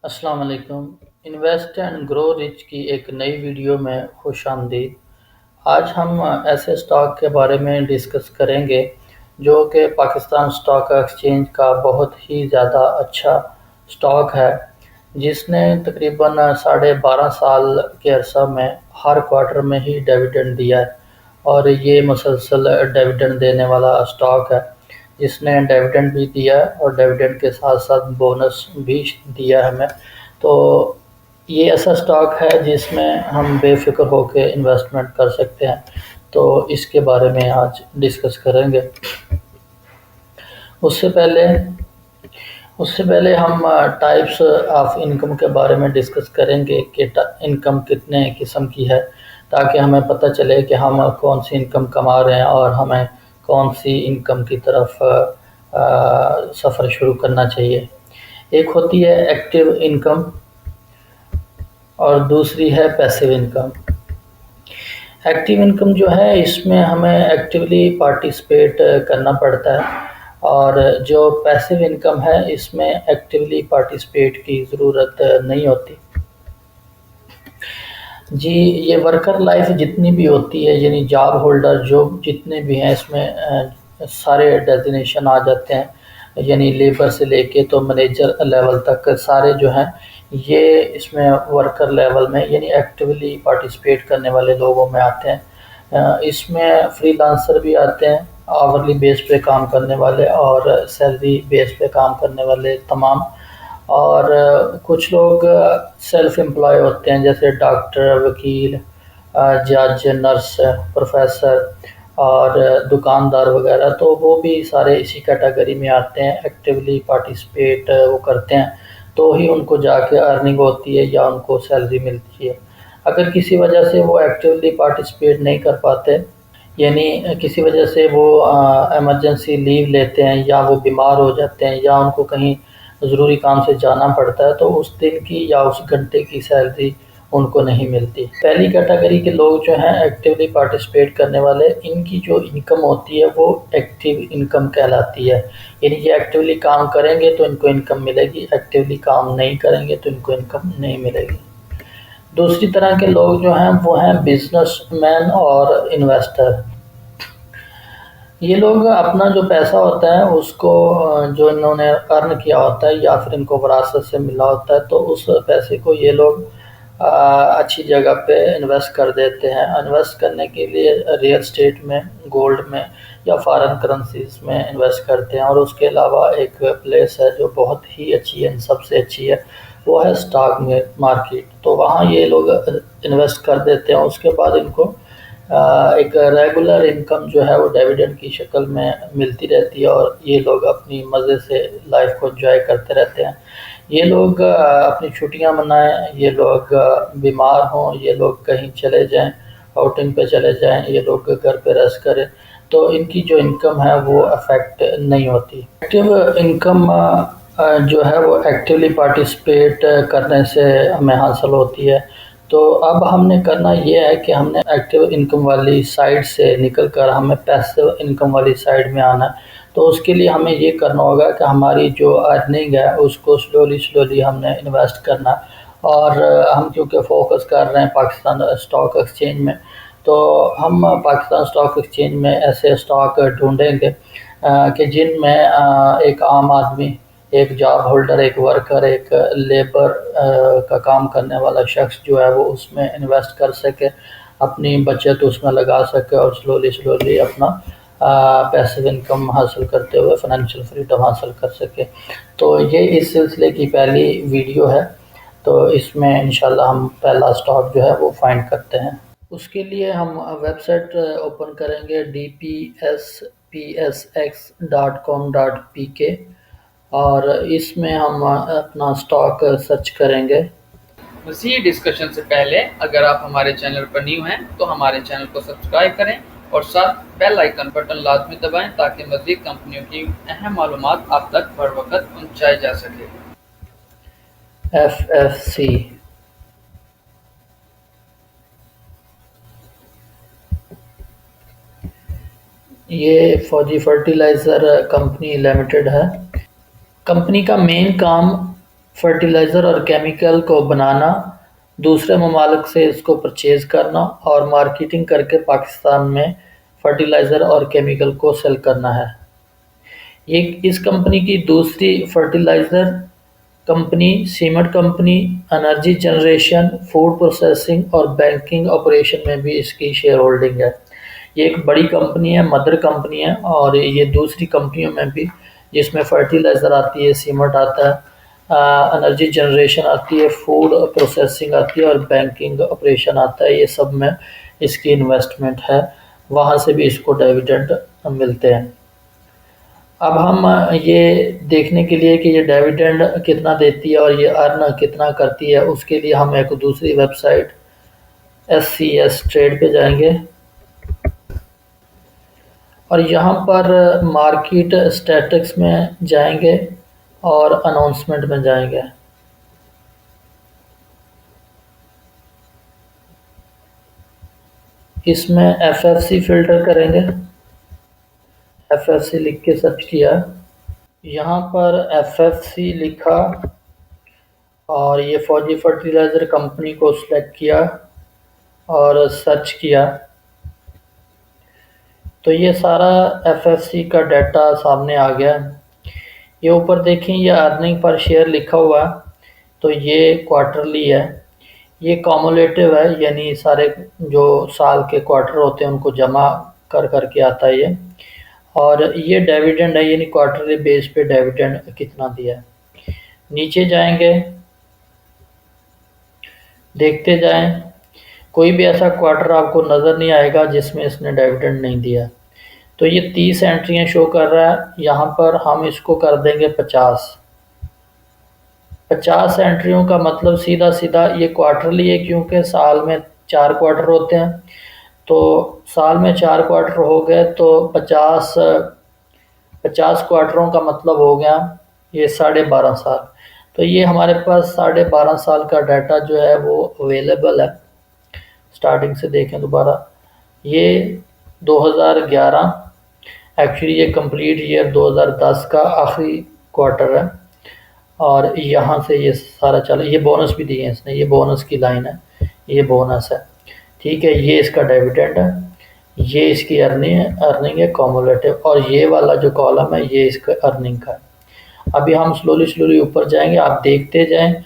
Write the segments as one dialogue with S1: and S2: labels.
S1: अस्सलाम वालेकुम। Invest and grow rich की एक नई वीडियो में खुशामदीद। आज हम ऐसे स्टॉक के बारे में डिस्कस करेंगे जो कि पाकिस्तान स्टॉक एक्सचेंज का बहुत ही ज़्यादा अच्छा स्टॉक है, जिसने तकरीबन 12.5 साल के अरसा में हर क्वार्टर में ही डिविडेंड दिया है। और ये मुसलसल डिविडेंड देने वाला स्टॉक है, जिसने डिविडेंड भी दिया है और डिविडेंड के साथ साथ बोनस भी दिया है हमें। तो ये ऐसा स्टॉक है जिसमें हम बेफिक्र होकर इन्वेस्टमेंट कर सकते हैं। तो इसके बारे में आज डिस्कस करेंगे। उससे पहले उससे पहले हम टाइप्स ऑफ इनकम के बारे में डिस्कस करेंगे कि इनकम कितने किस्म की है, ताकि हमें पता चले कि हम कौन सी इनकम कमा रहे हैं और हमें कौन सी इनकम की तरफ सफ़र शुरू करना चाहिए। एक होती है एक्टिव इनकम और दूसरी है पैसिव इनकम। एक्टिव इनकम जो है, इसमें हमें एक्टिवली पार्टिसिपेट करना पड़ता है, और जो पैसिव इनकम है इसमें एक्टिवली पार्टिसिपेट की ज़रूरत नहीं होती। जी, ये वर्कर लाइफ जितनी भी होती है, यानी जॉब होल्डर जो जितने भी हैं, इसमें सारे डेजिग्नेशन आ जाते हैं, यानी लेबर से लेके तो मैनेजर लेवल तक सारे जो हैं ये इसमें वर्कर लेवल में यानी एक्टिवली पार्टिसिपेट करने वाले लोगों में आते हैं। इसमें फ्रीलांसर भी आते हैं, आवरली बेस पे काम करने वाले और सैलरी बेस पे काम करने वाले तमाम। और कुछ लोग सेल्फ एम्प्लॉय होते हैं, जैसे डॉक्टर, वकील, जज, नर्स, प्रोफेसर और दुकानदार वगैरह। तो वो भी सारे इसी कैटेगरी में आते हैं, एक्टिवली पार्टिसिपेट वो करते हैं, तो ही उनको जाके अर्निंग होती है या उनको सैलरी मिलती है। अगर किसी वजह से वो एक्टिवली पार्टिसिपेट नहीं कर पाते, यानी किसी वजह से वो इमरजेंसी लीव लेते हैं या वो बीमार हो जाते हैं या उनको कहीं ज़रूरी काम से जाना पड़ता है, तो उस दिन की या उस घंटे की सैलरी उनको नहीं मिलती। पहली कैटेगरी के लोग जो हैं एक्टिवली पार्टिसिपेट करने वाले, इनकी जो इनकम होती है वो एक्टिव इनकम कहलाती है। यानी ये एक्टिवली काम करेंगे तो इनको इनकम मिलेगी, एक्टिवली काम नहीं करेंगे तो इनको इनकम नहीं मिलेगी। दूसरी तरह के लोग जो हैं वो हैं बिजनेसमैन और इन्वेस्टर। ये लोग अपना जो पैसा होता है उसको जो इन्होंने अर्न किया होता है या फिर इनको विरासत से मिला होता है, तो उस पैसे को ये लोग अच्छी जगह पे इन्वेस्ट कर देते हैं। इन्वेस्ट करने के लिए रियल स्टेट में, गोल्ड में या फॉरेन करेंसीज में इन्वेस्ट करते हैं। और उसके अलावा एक प्लेस है जो बहुत ही अच्छी है, सबसे अच्छी है, वो है स्टॉक मार्केट। तो वहाँ ये लोग इन्वेस्ट कर देते हैं। उसके बाद इनको एक रेगुलर इनकम जो है वो डिविडेंड की शक्ल में मिलती रहती है, और ये लोग अपनी मज़े से लाइफ को एंजॉय करते रहते हैं। ये लोग अपनी छुट्टियां मनाएं, ये लोग बीमार हों, ये लोग कहीं चले जाएं, आउटिंग पे चले जाएं, ये लोग घर पे रेस्ट करें, तो इनकी जो इनकम है वो अफेक्ट नहीं होती। एक्टिव इनकम जो है वो एक्टिवली पार्टिसिपेट करने से हमें हासिल होती है। तो अब हमने करना ये है कि हमने एक्टिव इनकम वाली साइड से निकल कर हमें पैसिव इनकम वाली साइड में आना है। तो उसके लिए हमें ये करना होगा कि हमारी जो अर्निंग है उसको स्लोली स्लोली हमने इन्वेस्ट करना है। और हम क्योंकि फ़ोकस कर रहे हैं पाकिस्तान स्टॉक एक्सचेंज में, तो हम पाकिस्तान स्टॉक एक्सचेंज में ऐसे स्टॉक ढूंढेंगे कि जिनमें एक आम आदमी, एक जॉब होल्डर, एक वर्कर, एक लेबर का काम करने वाला शख्स जो है वो उसमें इन्वेस्ट कर सके, अपनी बचत उसमें लगा सके और स्लोली स्लोली अपना पैसिव इनकम हासिल करते हुए फाइनेंशियल फ्रीडम हासिल कर सके। तो ये इस सिलसिले की पहली वीडियो है। तो इसमें इंशाल्लाह हम पहला स्टॉक जो है वो फाइंड करते हैं। उसके लिए हम वेबसाइट ओपन करेंगे dpspsx.com.pk, और इसमें हम अपना स्टॉक सर्च करेंगे।
S2: मज़ीद डिस्कशन से पहले अगर आप हमारे चैनल पर न्यू हैं तो हमारे चैनल को सब्सक्राइब करें और साथ बेल आइकन बटन लाजमी दबाएं ताकि मज़ीद कंपनियों की अहम मालूमात आप तक बर वक्त पहुँचाई जा सके।
S1: FFC, ये फौजी फर्टिलाइज़र कंपनी लिमिटेड है। कंपनी का मेन काम फर्टिलाइज़र और केमिकल को बनाना, दूसरे ममालिक से इसको परचेज़ करना और मार्केटिंग करके पाकिस्तान में फर्टिलाइज़र और केमिकल को सेल करना है। ये इस कंपनी की दूसरी fertiliser company, cement company, energy generation, food processing और बैंकिंग ऑपरेशन में भी इसकी शेयर होल्डिंग है। ये एक बड़ी कंपनी है, मदर कंपनी है और ये दूसरी कंपनियों में भी, जिसमें फर्टिलाइज़र आती है, सीमेंट आता है, एनर्जी जनरेशन आती है, फूड प्रोसेसिंग आती है और बैंकिंग ऑपरेशन आता है, ये सब में इसकी इन्वेस्टमेंट है। वहाँ से भी इसको डिविडेंड मिलते हैं। अब हम ये देखने के लिए कि ये डिविडेंड कितना देती है और ये अर्न कितना करती है, उसके लिए हम एक दूसरी वेबसाइट SCS ट्रेड पे जाएंगे और यहाँ पर मार्केट स्टैटिक्स में जाएंगे और अनाउंसमेंट में जाएंगे। इसमें FFC फ़िल्टर करेंगे, FFC लिख के सर्च किया, यहाँ पर FFC लिखा और ये फौजी फर्टिलाइज़र कंपनी को सिलेक्ट किया और सर्च किया, तो ये सारा FFC का डाटा सामने आ गया। ये ऊपर देखें, ये अर्निंग पर शेयर लिखा हुआ है, तो ये क्वार्टरली है। ये कॉमुलेटिव है, यानी सारे जो साल के क्वार्टर होते हैं उनको जमा कर करके आता है ये। और ये डिविडेंड है, यानी क्वार्टरली बेस पे डिविडेंड कितना दिया है। नीचे जाएंगे, देखते जाएं, कोई भी ऐसा क्वार्टर आपको नज़र नहीं आएगा जिसमें इसने डिविडेंड नहीं दिया। तो ये 30 एंट्रियाँ शो कर रहा है, यहाँ पर हम इसको कर देंगे 50। 50 एंट्रियों का मतलब सीधा सीधा ये क्वार्टरली है, क्योंकि साल में 4 क्वार्टर होते हैं, तो साल में 4 क्वार्टर हो गए तो 50 क्वार्टरों का मतलब हो गया ये 12.5 साल। तो ये हमारे पास 12.5 साल का डाटा जो है वो अवेलेबल है। स्टार्टिंग से देखें दोबारा, ये 2011, एक्चुअली ये कंप्लीट ईयर 2010 का आखिरी क्वार्टर है और यहाँ से ये सारा चला। ये बोनस भी दिए हैं इसने, ये बोनस की लाइन है, ये बोनस है, ठीक है। ये इसका डिविडेंड है, ये इसकी अर्निंग है कॉमुलेटिव, और ये वाला जो कॉलम है ये इसका अर्निंग का है। अभी हम स्लोली ऊपर जाएंगे, आप देखते जाएं,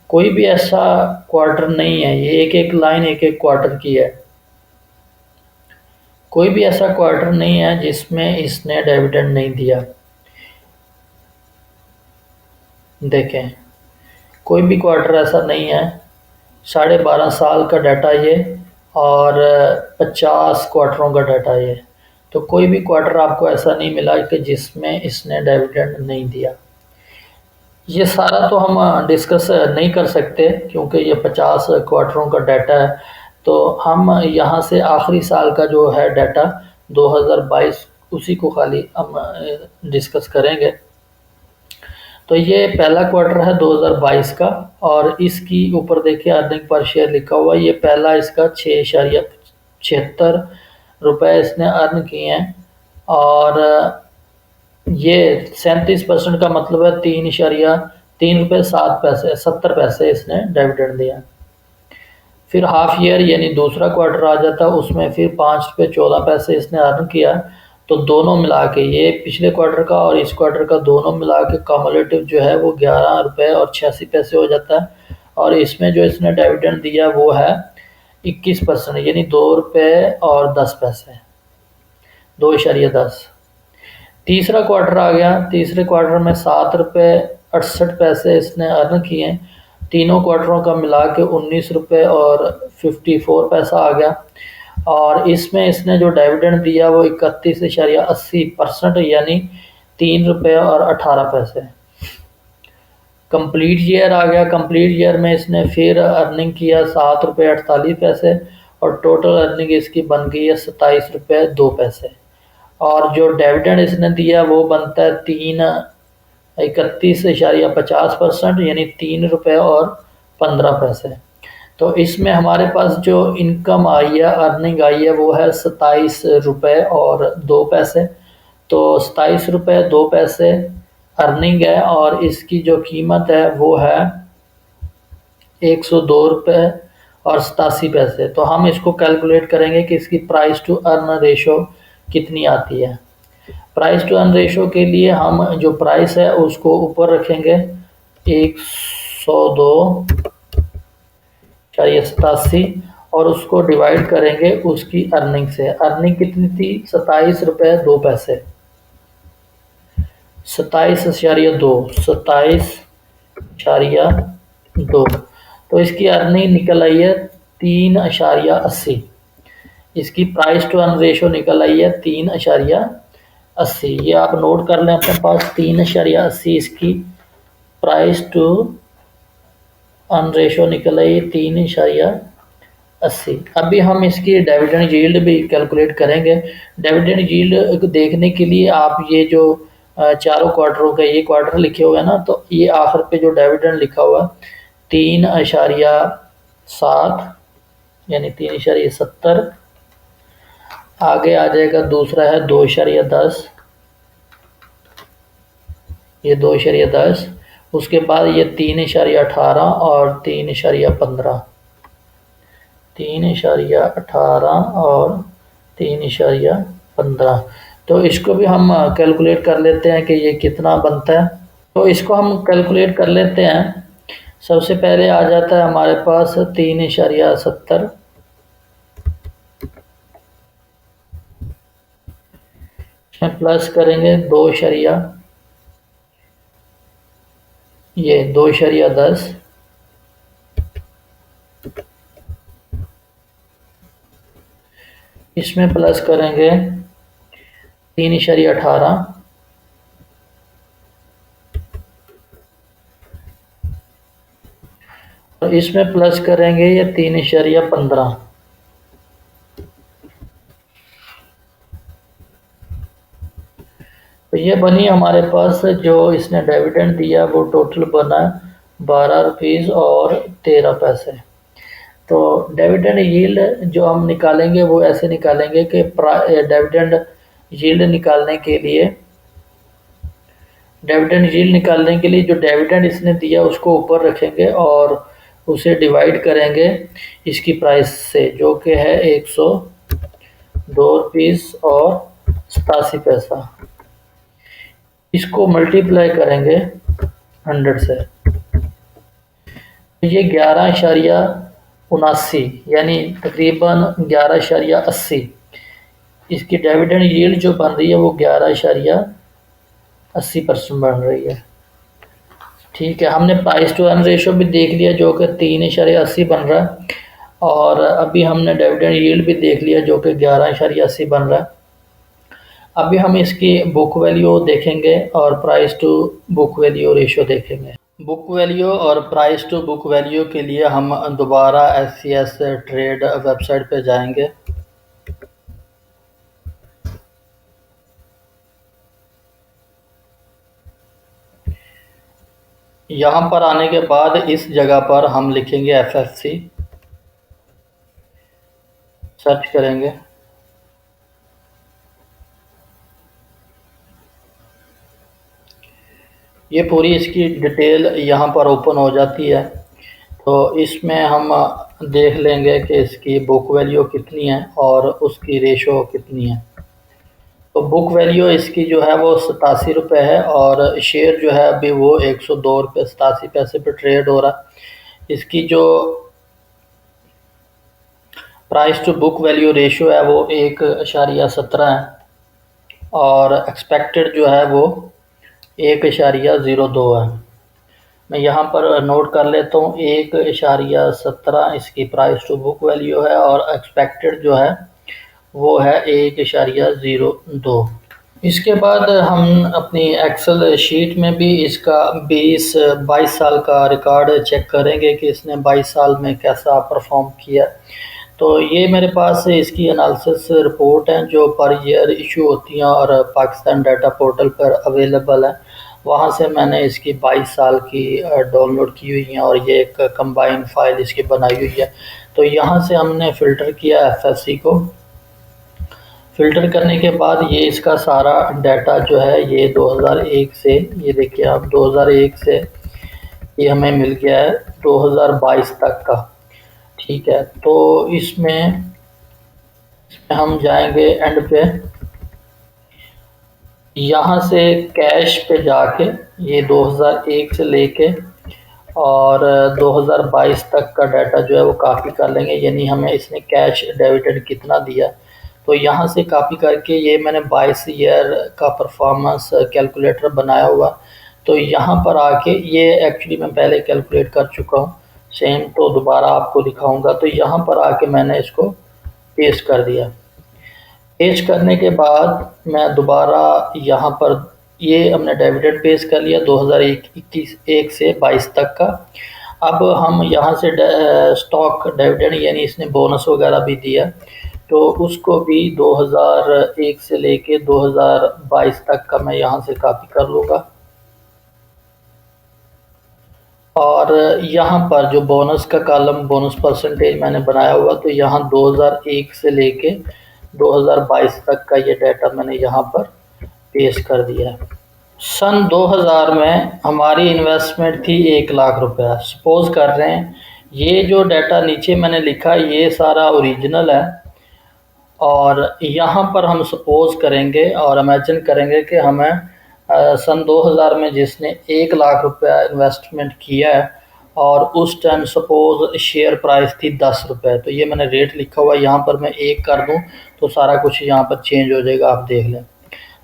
S1: कोई भी ऐसा क्वार्टर नहीं है, ये एक एक लाइन एक एक क्वार्टर की है, कोई भी ऐसा क्वार्टर नहीं है जिसमें इसने डिविडेंड नहीं दिया। देखें, कोई भी क्वार्टर ऐसा नहीं है। 12.5 साल का डाटा ये और 50 क्वार्टरों का डाटा ये, तो कोई भी क्वार्टर आपको ऐसा नहीं मिला कि जिसमें इसने डिविडेंड नहीं दिया। ये सारा तो हम डिस्कस नहीं कर सकते क्योंकि ये 50 क्वार्टरों का डाटा है, तो हम यहाँ से आखिरी साल का जो है डाटा 2022 उसी को खाली हम डिस्कस करेंगे। तो ये पहला क्वार्टर है 2022 का और इसकी ऊपर देखिए अर्निंग पर शेयर लिखा हुआ है। ये पहला इसका 6.76 रुपये इसने अर्न किए हैं और ये 37% का मतलब है 3.3 रुपये 70 पैसे इसने डिविडेंड दिया। फिर हाफ ईयर यानी दूसरा क्वार्टर आ जाता है, उसमें फिर 5 रुपये 14 पैसे इसने अर्न किया। तो दोनों मिला के, ये पिछले क्वार्टर का और इस क्वार्टर का दोनों मिला के कम्युलेटिव जो है वो 11 रुपये और 86 पैसे हो जाता है। और इसमें जो इसने डिविडेंड दिया वो है 21%, यानी 2 रुपये और 10 पैसे, 2.10। तीसरा क्वार्टर आ गया, तीसरे क्वार्टर में 7 रुपये 68 पैसे इसने अर्न किए। तीनों क्वार्टरों का मिला के 19 रुपये और 54 पैसा आ गया और इसमें इसने जो डिविडेंड दिया वो 31.80%, यानी 3 रुपये और 18 पैसे। कंप्लीट ईयर आ गया, कंप्लीट ईयर में इसने फिर अर्निंग किया 7 रुपये 48 पैसे और टोटल अर्निंग इसकी बन गई है 27 रुपये 2 पैसे। और जो डिविडेंड इसने दिया वो बनता है 31.50%, यानी 3 रुपये और 15 पैसे। तो इसमें हमारे पास जो इनकम आई है, अर्निंग आई है, वो है 27 रुपये और 2 पैसे। तो 27 रुपये 2 पैसे अर्निंग है और इसकी जो कीमत है वो है 102 रुपये और 87 पैसे। तो हम इसको कैलकुलेट करेंगे कि इसकी प्राइस टू अर्न रेशो कितनी आती है। प्राइस टू अर्न रेशो के लिए हम जो प्राइस है उसको ऊपर रखेंगे 102.87 और उसको डिवाइड करेंगे उसकी अर्निंग से। अर्निंग कितनी थी? 27 रुपये 2 पैसे। 27.2 तो इसकी अर्निंग निकल आई है 3.80। इसकी प्राइस टू अर्न रेशो निकल आई है 3.80। ये आप नोट कर लें अपने पास, 3.80 इसकी प्राइस टू अर्न रेशो निकल आई 3.80। अभी हम इसकी डिविडेंड यील्ड भी कैलकुलेट करेंगे। डिविडेंड यील्ड देखने के लिए आप ये जो चारों क्वार्टरों का ये क्वार्टर लिखे हुए हैं ना, तो ये आखिर पे जो डिविडेंड लिखा हुआ 3.7 यानी 3.70। आगे आ जाएगा दूसरा है 2.10, ये 2.10। उसके बाद ये 3.18 और 3.15, 3.18 और 3.15। तो इसको भी हम कैलकुलेट कर लेते हैं कि ये कितना बनता है। तो इसको हम कैलकुलेट कर लेते हैं। सबसे पहले आ जाता है हमारे पास 3.70, इसमें प्लस करेंगे 2.10, इसमें प्लस करेंगे 3.18, और इसमें प्लस करेंगे ये 3.15। तो ये बनी हमारे पास जो इसने डिविडेंड दिया वो टोटल बना 12 रुपीज़ और 13 पैसे। तो डिविडेंड यील्ड जो हम निकालेंगे वो ऐसे निकालेंगे कि डिविडेंड यील्ड निकालने के लिए जो डिविडेंड इसने दिया उसको ऊपर रखेंगे और उसे डिवाइड करेंगे इसकी प्राइस से, जो कि है 102 रुपीज़ और 87 पैसा। इसको मल्टीप्लाई करेंगे 100 से, तो ये 11.79 यानी तकरीबन 11.80। इसकी डिविडेंड यील्ड जो बन रही है वो 11.80% बन रही है। ठीक है, हमने प्राइस टू अर्न रेशो भी देख लिया जो कि 3.80 बन रहा है, और अभी हमने डिविडेंड यील्ड भी देख लिया जो कि 11.80 बन रहा है। अभी हम इसकी बुक वैल्यू देखेंगे और price to book value ratio देखेंगे। बुक वैल्यू और प्राइस टू बुक वैल्यू के लिए हम दोबारा SCS ट्रेड वेबसाइट पे जाएंगे। यहाँ पर आने के बाद इस जगह पर हम लिखेंगे FFC, सर्च करेंगे। ये पूरी इसकी डिटेल यहाँ पर ओपन हो जाती है। तो इसमें हम देख लेंगे कि इसकी बुक वैल्यू कितनी है और उसकी रेशो कितनी है। तो बुक वैल्यू इसकी जो है वो 87 रुपये है और शेयर जो है अभी वो 102 रुपये 87 पैसे पे ट्रेड हो रहा है। इसकी जो price to book value ratio है वो 1.17 है और एक्सपेक्टेड जो है वो 1.02 है। मैं यहाँ पर नोट कर लेता हूँ 1.17 इसकी प्राइस टू बुक वैल्यू है और एक्सपेक्टेड जो है वो है 1.02। इसके बाद हम अपनी एक्सेल शीट में भी इसका 22 साल का रिकॉर्ड चेक करेंगे कि इसने 22 साल में कैसा परफॉर्म किया। तो ये मेरे पास इसकी एनालिसिस रिपोर्ट हैं जो पर ईयर इशू होती हैं और पाकिस्तान डाटा पोर्टल पर अवेलेबल है। वहाँ से मैंने इसकी 22 साल की डाउनलोड की हुई है और ये एक कंबाइन फाइल इसकी बनाई हुई है। तो यहाँ से हमने फ़िल्टर किया FFC को। फ़िल्टर करने के बाद ये इसका सारा डाटा जो है ये 2001 से, ये देखिए आप 2001 से ये हमें मिल गया है 2022 तक का। ठीक है, तो इसमें हम जाएंगे एंड पे, यहाँ से कैश पे जाके ये 2001 से लेके और 2022 तक का डाटा जो है वो कॉपी कर लेंगे, यानी हमें इसने कैश डिविडेंड कितना दिया। तो यहाँ से कॉपी करके ये मैंने 22 ईयर का परफॉर्मेंस कैलकुलेटर बनाया हुआ, तो यहाँ पर आके ये एक्चुअली मैं पहले कैलकुलेट कर चुका हूँ सेम, तो दोबारा आपको दिखाऊंगा। तो यहाँ पर आके मैंने इसको पेस्ट कर दिया। पेस्ट करने के बाद मैं दोबारा यहाँ पर ये हमने डिविडेंड पेस्ट कर लिया 2021 से 22 तक का। अब हम यहाँ से स्टॉक डिविडेंड यानी इसने बोनस वगैरह भी दिया, तो उसको भी 2001 से लेके 2022 तक का मैं यहाँ से कॉपी कर लूँगा। और यहाँ पर जो बोनस का कॉलम बोनस परसेंटेज मैंने बनाया हुआ, तो यहाँ 2001 से लेके 2022 तक का ये डाटा मैंने यहाँ पर पेस्ट कर दिया है। सन 2000 में हमारी इन्वेस्टमेंट थी 1 लाख रुपया। सपोज़ कर रहे हैं ये जो डाटा नीचे मैंने लिखा ये सारा ओरिजिनल है, और यहाँ पर हम सपोज़ करेंगे और इमेजिन करेंगे कि हमें सन 2000 में जिसने 1 लाख रुपया इन्वेस्टमेंट किया है और उस टाइम सपोज़ शेयर प्राइस थी 10 रुपये, तो ये मैंने रेट लिखा हुआ है, यहाँ पर मैं 1 कर दूँ तो सारा कुछ यहाँ पर चेंज हो जाएगा, आप देख लें।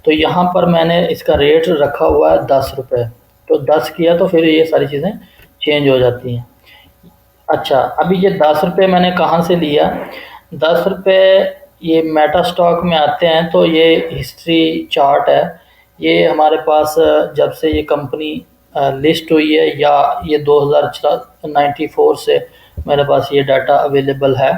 S1: तो यहाँ पर मैंने इसका रेट रखा हुआ है 10 रुपये, तो 10 किया तो फिर ये सारी चीज़ें चेंज हो जाती हैं। अच्छा, अभी ये 10 रुपये मैंने कहाँ से लिया? 10 रुपये ये मेटा स्टॉक में आते हैं, तो ये हिस्ट्री चार्ट है, ये हमारे पास जब से ये कंपनी लिस्ट हुई है या ये 2094 से मेरे पास ये डाटा अवेलेबल है।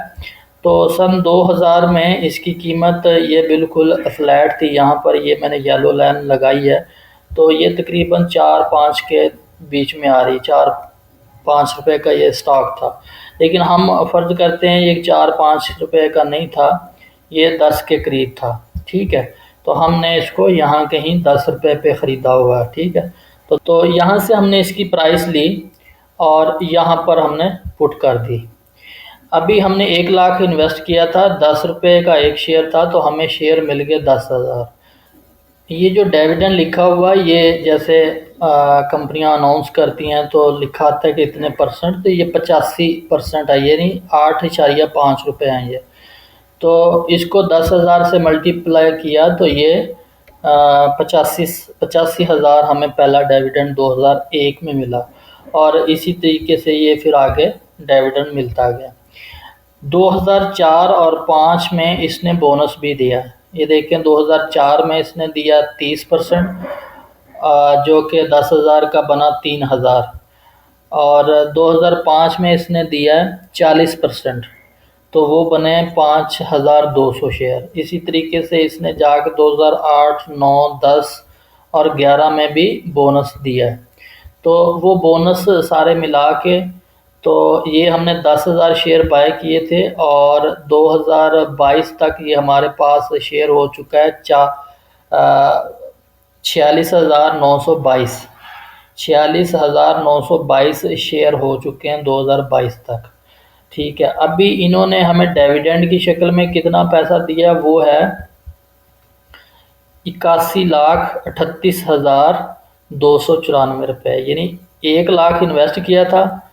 S1: तो सन 2000 में इसकी कीमत ये बिल्कुल फ्लैट थी, यहाँ पर ये मैंने येलो लाइन लगाई है, तो ये तकरीबन 4-5 के बीच में आ रही, 4-5 रुपये का ये स्टॉक था। लेकिन हम फ़र्ज़ करते हैं ये 4-5 रुपये का नहीं था, ये 10 के करीब था। ठीक है, तो हमने इसको यहाँ कहीं 10 रुपये पे ख़रीदा हुआ है। ठीक है, तो यहाँ से हमने इसकी प्राइस ली और यहाँ पर हमने पुट कर दी। अभी हमने 1 लाख इन्वेस्ट किया था, 10 रुपये का एक शेयर था, तो हमें शेयर मिल गए 10,000। ये जो डिविडेंड लिखा हुआ है ये जैसे कंपनियां अनाउंस करती हैं तो लिखा आता है कि इतने परसेंट, तो ये 85% है, ये नहीं 8.5 रुपये हैं ये। तो इसको 10,000 से मल्टीप्लाई किया तो ये 85,000 हमें पहला डिविडेंड 2001 में मिला, और इसी तरीके से ये फिर आगे डिविडेंड मिलता गया। 2004 और 5 में इसने बोनस भी दिया। ये देखें 2004 में इसने दिया 30%, जो कि 10,000 का बना 3,000, और 2005 में इसने दिया 40%, तो वो बने 5,200 शेयर। इसी तरीके से इसने जाकर 2008, 9, 10 और 11 में भी बोनस दिया है। तो वो बोनस सारे मिला के तो ये हमने 10,000 शेयर बाय किए थे, और 2022 तक ये हमारे पास शेयर हो चुका है 46,922 46,922 शेयर हो चुके हैं 2022 तक। ठीक है, अभी इन्होंने हमें डिविडेंड की शक्ल में कितना पैसा दिया, वो है 81,38,294 रुपये, यानी 1 लाख इन्वेस्ट किया था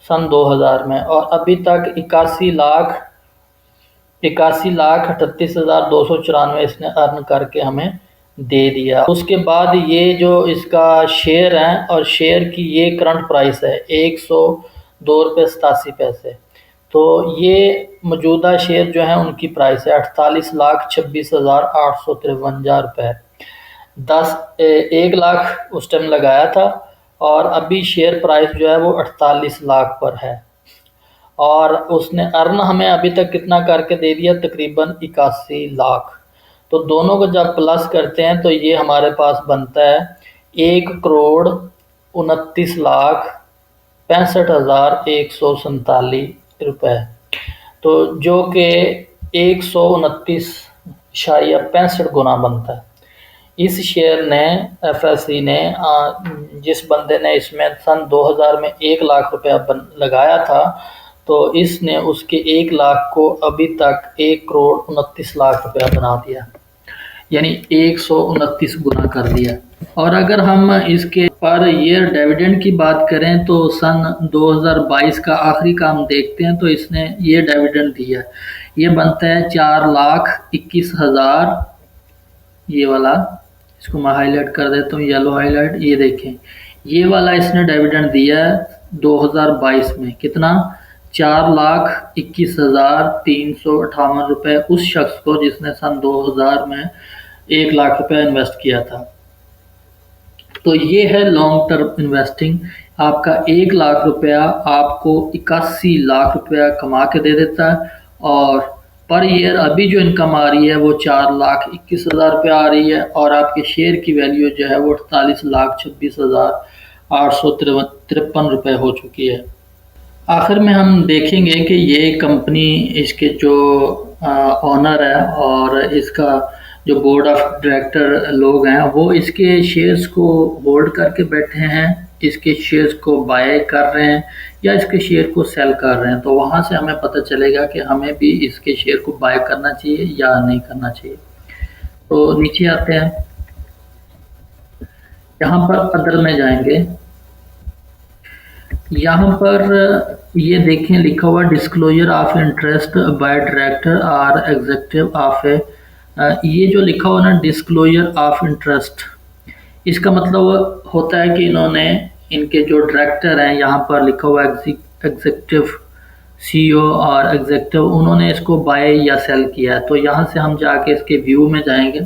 S1: सन 2000 में, और अभी तक 81,38,294 इसने अर्न करके हमें दे दिया। उसके बाद ये जो इसका शेयर है, और शेयर की ये करंट प्राइस है 102.87 रुपये। तो ये मौजूदा शेयर जो है उनकी प्राइस है 48,26,853 रुपये। 1 लाख उस टाइम लगाया था, और अभी शेयर प्राइस जो है वो 48 लाख पर है, और उसने अर्न हमें अभी तक कितना करके दे दिया, तकरीबन 81 लाख। तो दोनों को जब प्लस करते हैं तो ये हमारे पास बनता है 1,29,65,147 रुपये, तो जो कि 129 65 गुना बनता है। इस शेयर ने एफएससी ने जिस बंदे ने इसमें सन 2000 में 1 लाख रुपया लगाया था, तो इसने उसके 1 लाख को अभी तक 1 करोड़ 29 लाख रुपया बना दिया, यानी 129 गुना कर दिया। और अगर हम इसके पर ईयर डिविडेंड की बात करें तो सन 2022 का आखिरी काम देखते हैं, तो इसने ये डिविडेंड दिया, ये बनता है 4,21,000। ये वाला इसको मैं हाईलाइट कर देता हूँ, येलो हाईलाइट, ये देखें, ये वाला इसने डिविडेंड दिया है 2022 में। कितना? 4,21,358 रुपये उस शख्स को जिसने सन 2000 में 1 लाख रुपया इन्वेस्ट किया था। तो ये है लॉन्ग टर्म इन्वेस्टिंग। आपका 1 लाख रुपया आपको 81 लाख रुपया कमा के दे देता है, और पर ईयर अभी जो इनकम आ रही है वो 4,21,000 रुपया आ रही है, और आपके शेयर की वैल्यू जो है वो 48,26,853 रुपये हो चुकी है। आखिर में हम देखेंगे कि ये कंपनी, इसके जो ऑनर है और इसका जो बोर्ड ऑफ डायरेक्टर लोग हैं, वो इसके शेयर्स को होल्ड करके बैठे हैं, इसके शेयर्स को बाय कर रहे हैं या इसके शेयर को सेल कर रहे हैं। तो वहाँ से हमें पता चलेगा कि हमें भी इसके शेयर को बाय करना चाहिए या नहीं करना चाहिए। तो नीचे आते हैं, यहाँ पर अदर में जाएंगे, यहाँ पर ये देखें लिखा हुआ disclosure of interest by director और एग्जीक्यूटिव ऑफ ए, ये जो लिखा हुआ ना डिस्क्लोजर ऑफ इंटरेस्ट, इसका मतलब होता है कि इन्होंने, इनके जो डायरेक्टर हैं, यहाँ पर लिखा हुआ एग्जीक्यूटिव सीईओ और एग्जीक्यूटिव, उन्होंने इसको बाय या सेल किया है। तो यहाँ से हम जाके इसके व्यू में जाएंगे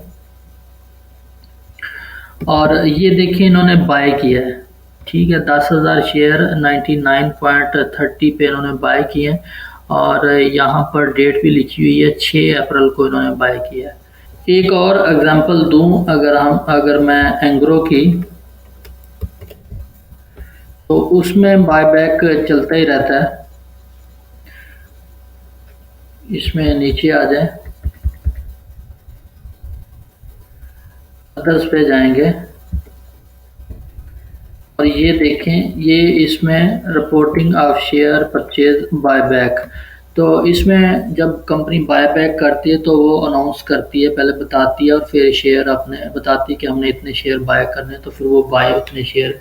S1: और ये देखिए इन्होंने बाय किया है, ठीक है, 10,000 शेयर 99.30 पे इन्होंने बाय किए हैं, और यहाँ पर डेट भी लिखी हुई है, 6 अप्रैल को इन्होंने बाय किया है। एक और एग्जांपल दूं, अगर मैं एंग्रो की, तो उसमें बायबैक चलता ही रहता है। इसमें नीचे आ जाए, अदर्स पे जाएंगे और ये देखें, ये इसमें reporting of share purchase buyback. तो इसमें जब कंपनी बायबैक करती है तो वो अनाउंस करती है, पहले बताती है और फिर शेयर अपने बताती है कि हमने इतने शेयर बाय करने हैं, तो फिर वो बाय उतने शेयर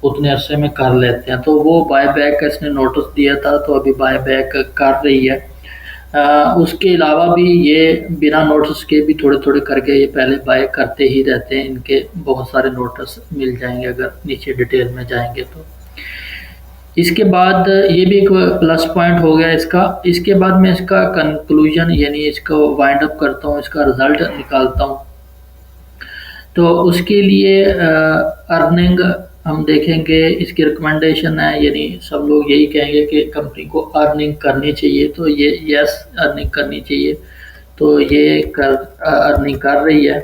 S1: उतने अरसे में कर लेते हैं। तो वो बायबैक का इसने नोटिस दिया था, तो अभी बायबैक कर रही है। उसके अलावा भी ये बिना नोटिस के भी थोड़े थोड़े करके ये पहले बाय करते ही रहते हैं, इनके बहुत सारे नोटिस मिल जाएंगे अगर नीचे डिटेल में जाएंगे तो। इसके बाद ये भी एक प्लस पॉइंट हो गया इसका। इसके बाद मैं इसका कंक्लूजन यानी इसको वाइंड अप करता हूँ, इसका रिज़ल्ट निकालता हूँ। तो उसके लिए अर्निंग हम देखेंगे, इसकी रिकमेंडेशन है, यानी सब लोग यही कहेंगे कि कंपनी को अर्निंग करनी चाहिए, तो ये यस अर्निंग करनी चाहिए, तो ये अर्निंग कर रही है।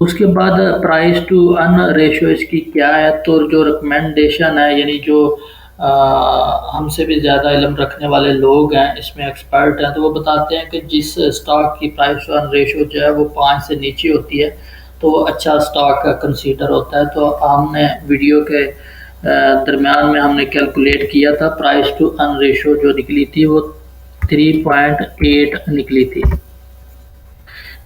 S1: उसके बाद प्राइस टू अर्न रेशियो इसकी क्या है, तो जो रिकमेंडेशन है, यानी जो हमसे भी ज़्यादा इल्म रखने वाले लोग हैं, इसमें एक्सपर्ट हैं, तो वो बताते हैं कि जिस स्टॉक की प्राइस टू अर्न रेशियो जो है वो 5 से नीचे होती है तो वो अच्छा स्टॉक कंसीडर होता है। तो हमने वीडियो के दरमियान में हमने कैलकुलेट किया था, प्राइस टू अर्न रेशियो जो निकली थी वो 3.8 निकली थी।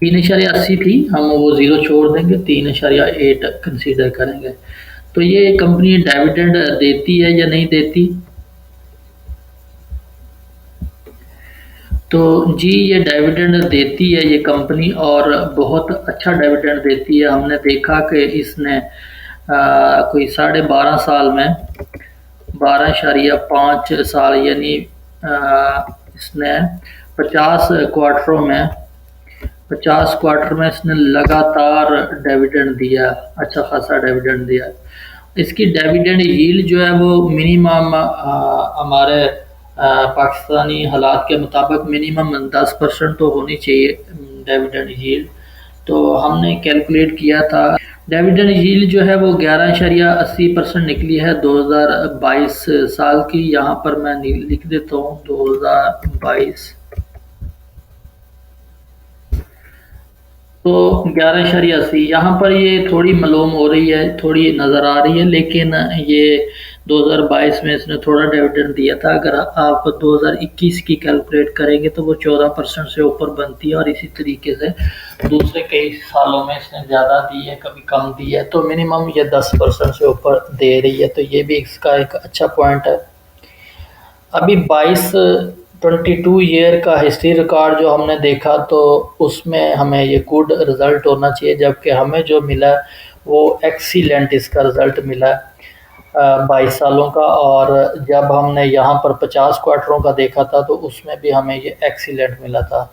S1: 3.80 थी, हम वो ज़ीरो छोड़ देंगे, 3.8 कंसीडर करेंगे। तो ये कंपनी डिविडेंड देती है या नहीं देती, तो जी ये डिविडेंड देती है ये कंपनी, और बहुत अच्छा डिविडेंड देती है। हमने देखा कि इसने कोई 12.5 साल में 12.5 साल यानी इसने 50 क्वार्टर में इसने लगातार डिविडेंड दिया, अच्छा खासा डिविडेंड दिया। इसकी डिविडेंड यील्ड जो है वो मिनिमम हमारे पाकिस्तानी हालात के मुताबिक मिनिमम 10% तो होनी चाहिए डिविडेंड यील्ड। तो हमने कैलकुलेट किया था, डिविडेंड यील्ड जो है वो 11.80% निकली है 2022 साल की। यहाँ पर मैं लिख देता हूँ 2022 तो 11.80 यहाँ पर ये थोड़ी मालूम हो रही है, थोड़ी नज़र आ रही है, लेकिन ये 2022 में इसने थोड़ा डिविडेंड दिया था। अगर आप 2021 की कैलकुलेट करेंगे तो वो 14% से ऊपर बनती है, और इसी तरीके से दूसरे कई सालों में इसने ज़्यादा दी है, कभी कम दी है, तो मिनिमम ये 10% से ऊपर दे रही है, तो ये भी इसका एक अच्छा पॉइंट है। अभी 22 ईयर का हिस्ट्री रिकॉर्ड जो हमने देखा, तो उसमें हमें ये गुड रिज़ल्ट होना चाहिए, जबकि हमें जो मिला वो एक्सीलेंट इसका रिज़ल्ट मिला 22 सालों का। और जब हमने यहाँ पर 50 क्वार्टरों का देखा था तो उसमें भी हमें ये एक्सीलेंट मिला था।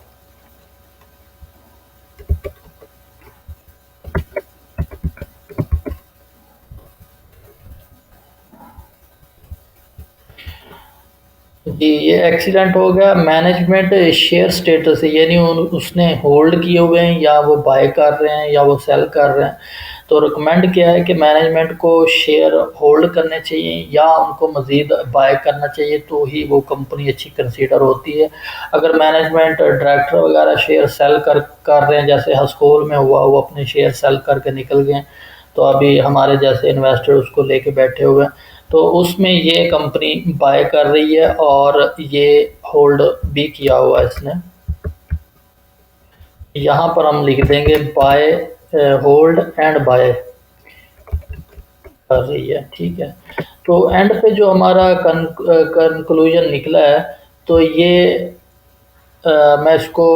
S1: जी, ये एक्सीलेंट हो गया। मैनेजमेंट शेयर स्टेटस है, यानी उसने होल्ड किए हुए हैं, या वो बाय कर रहे हैं, या वो सेल कर रहे हैं। तो रिकमेंड क्या है कि मैनेजमेंट को शेयर होल्ड करने चाहिए या उनको मज़ीद बाय करना चाहिए, तो ही वो कंपनी अच्छी कंसीडर होती है। अगर मैनेजमेंट डायरेक्टर वगैरह शेयर सेल कर रहे हैं, जैसे हस्कोल में हुआ, वो अपने शेयर सेल करके निकल गए, तो अभी हमारे जैसे इन्वेस्टर उसको लेके बैठे हुए हैं, तो उसमें ये कंपनी बाय कर रही है और ये होल्ड भी किया हुआ है इसने। यहाँ पर हम लिख देंगे बाय, होल्ड एंड बाय कर रही है, ठीक है। तो एंड पे जो हमारा कंक्लूजन निकला है, तो ये मैं इसको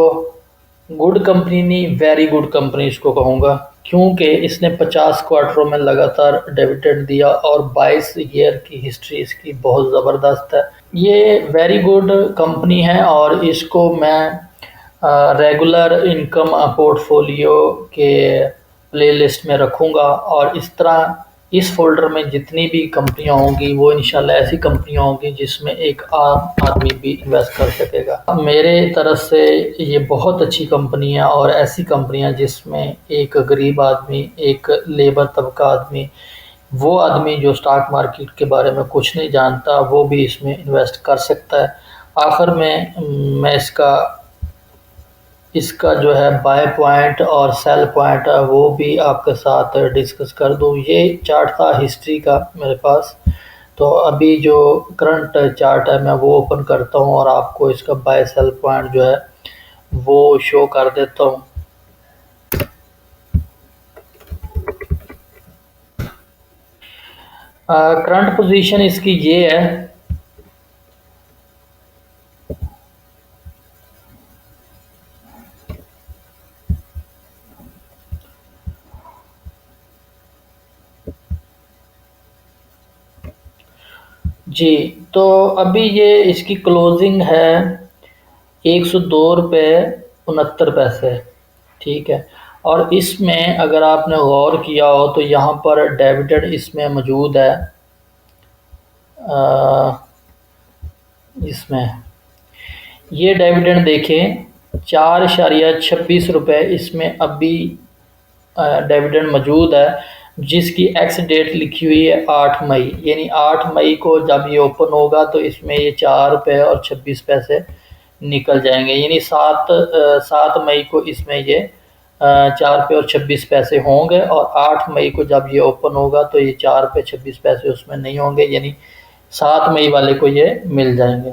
S1: गुड कंपनी नहीं, वेरी गुड कंपनी इसको कहूँगा, क्योंकि इसने 50 क्वार्टरों में लगातार डिविडेंड दिया और 22 ईयर की हिस्ट्री इसकी बहुत ज़बरदस्त है। ये वेरी गुड कंपनी है और इसको मैं रेगुलर इनकम पोर्टफोलियो के प्लेलिस्ट में रखूँगा, और इस तरह इस फ़ोल्डर में जितनी भी कंपनियाँ होंगी वो इंशाल्लाह ऐसी कंपनियाँ होंगी जिसमें एक आम आदमी भी इन्वेस्ट कर सकेगा। मेरे तरफ से ये बहुत अच्छी कंपनी है, और ऐसी कंपनियाँ जिसमें एक गरीब आदमी, एक लेबर तबका आदमी, वो आदमी जो स्टॉक मार्केट के बारे में कुछ नहीं जानता, वो भी इसमें इन्वेस्ट कर सकता है। आखिर में मैं इसका इसका जो है बाय पॉइंट और सेल पॉइंट है वो भी आपके साथ डिस्कस कर दूँ। ये चार्ट था हिस्ट्री का मेरे पास, तो अभी जो करंट चार्ट है मैं वो ओपन करता हूँ और आपको इसका बाय सेल पॉइंट जो है वो शो कर देता हूँ। करंट पोजीशन इसकी ये है। जी, तो अभी ये इसकी क्लोजिंग है 102 रुपये 69 पैसे, ठीक है। और इसमें अगर आपने गौर किया हो तो यहाँ पर डिविडेंड इसमें मौजूद है, इसमें ये डिविडेंड देखें 4.26 रुपये इसमें अभी डिविडेंड मौजूद है, जिसकी एक्स डेट लिखी हुई है 8 मई, यानी 8 मई को जब ये ओपन होगा तो इसमें ये 4 रुपये और 26 पैसे निकल जाएंगे, यानी 7 मई को इसमें ये 4 रुपये और 26 पैसे होंगे, और 8 मई को जब ये ओपन होगा तो ये 4 रुपये 26 पैसे उसमें नहीं होंगे, यानी 7 मई वाले को ये मिल जाएंगे।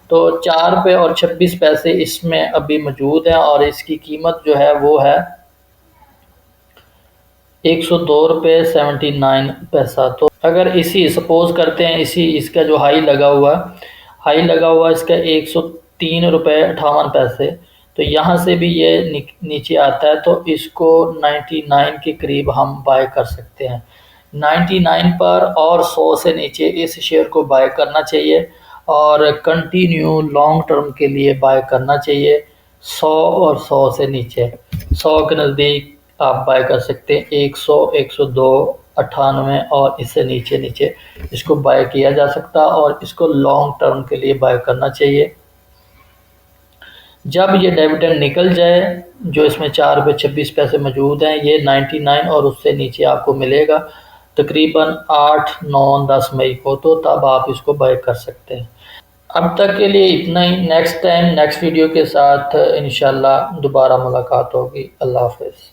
S1: तो 4 रुपये और 26 पैसे इसमें अभी मौजूद हैं, और इसकी कीमत जो है वो है 102 रुपये 79 पैसा। तो अगर इसी सपोज करते हैं इसी इसका जो हाई लगा हुआ इसका 103 रुपये 58 पैसे, तो यहाँ से भी ये नीचे आता है, तो इसको 99 के करीब हम बाय कर सकते हैं। 99 पर और 100 से नीचे इस शेयर को बाय करना चाहिए, और कंटिन्यू लॉन्ग टर्म के लिए बाय करना चाहिए। 100 और 100 से नीचे, 100 के नज़दीक आप बाय कर सकते हैं, 100, 102, 98 और इससे नीचे नीचे इसको बाय किया जा सकता है, और इसको लॉन्ग टर्म के लिए बाय करना चाहिए। जब ये डिविडेंड निकल जाए, जो इसमें 4 रुपये 26 पैसे मौजूद हैं, ये 99 और उससे नीचे आपको मिलेगा तकरीबन 8, 9, 10 मई को, तो तब आप इसको बाय कर सकते हैं। अब तक के लिए इतना ही। नेक्स्ट टाइम नेक्स्ट वीडियो के साथ इंशाल्लाह दोबारा मुलाकात होगी। अल्लाह हाफ़िज़।